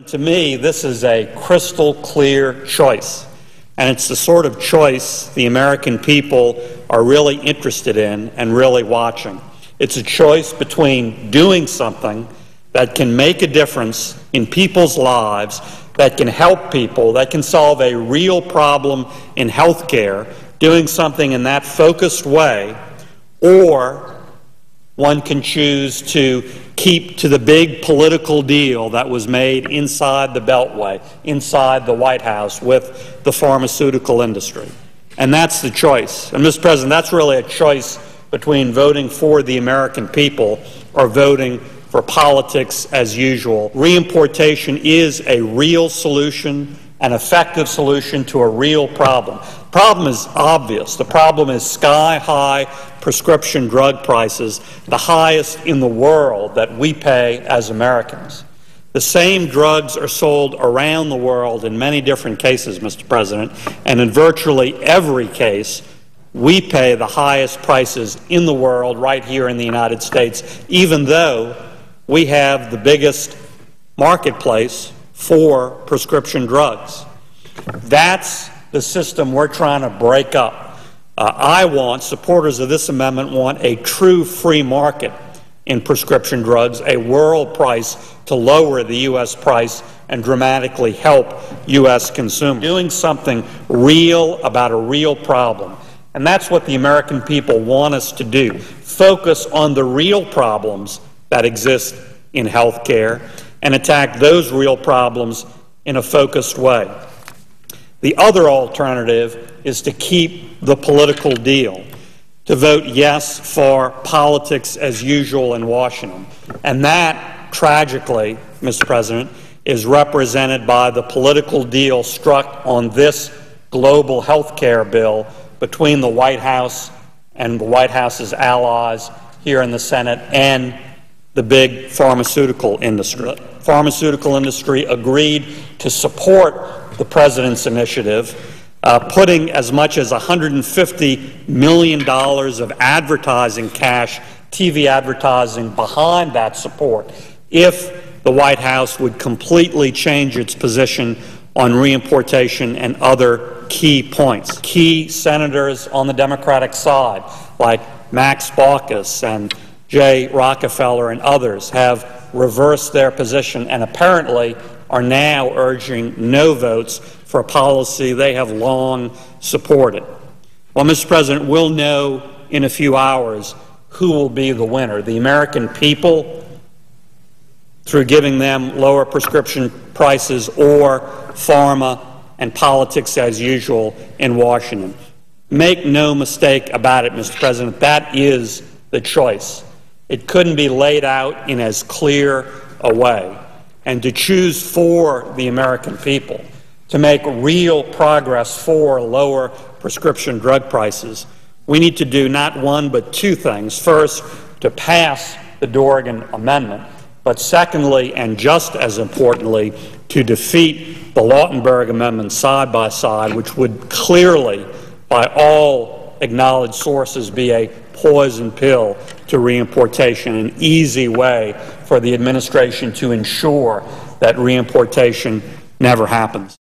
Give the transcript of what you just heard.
To me, this is a crystal clear choice, and it's the sort of choice the American people are really interested in and really watching. It's a choice between doing something that can make a difference in people's lives, that can help people, that can solve a real problem in health care, doing something in that focused way, or one can choose to keep to the big political deal that was made inside the Beltway, inside the White House with the pharmaceutical industry. And that's the choice. And, Mr. President, that's really a choice between voting for the American people or voting for politics as usual. Reimportation is a real solution, an effective solution to a real problem. The problem is obvious. The problem is sky-high prescription drug prices, the highest in the world that we pay as Americans. The same drugs are sold around the world in many different cases, Mr. President, and in virtually every case, we pay the highest prices in the world right here in the United States, even though we have the biggest marketplace for prescription drugs. That's the system we're trying to break up. Supporters of this amendment want a true free market in prescription drugs, a world price to lower the U.S. price and dramatically help U.S. consumers. Doing something real about a real problem. And that's what the American people want us to do. Focus on the real problems that exist in health care and attack those real problems in a focused way. The other alternative is to keep the political deal, to vote yes for politics as usual in Washington. And that, tragically, Mr. President, is represented by the political deal struck on this global health care bill between the White House and the White House's allies here in the Senate and the big pharmaceutical industry. The pharmaceutical industry agreed to support the President's initiative, putting as much as $150 million of advertising cash, TV advertising, behind that support if the White House would completely change its position on reimportation and other key points. Key senators on the Democratic side, like Max Baucus and Jay Rockefeller and others, have reversed their position and apparently are now urging no votes for a policy they have long supported. Well, Mr. President, we'll know in a few hours who will be the winner. The American people, through giving them lower prescription prices, or pharma and politics as usual in Washington. Make no mistake about it, Mr. President, that is the choice. It couldn't be laid out in as clear a way. And to choose for the American people, to make real progress for lower prescription drug prices, we need to do not one but two things. First, to pass the Dorgan Amendment, but secondly, and just as importantly, to defeat the Lautenberg Amendment side by side, which would clearly, by all acknowledged sources, be a poison pill to reimportation, an easy way for the administration to ensure that reimportation never happens.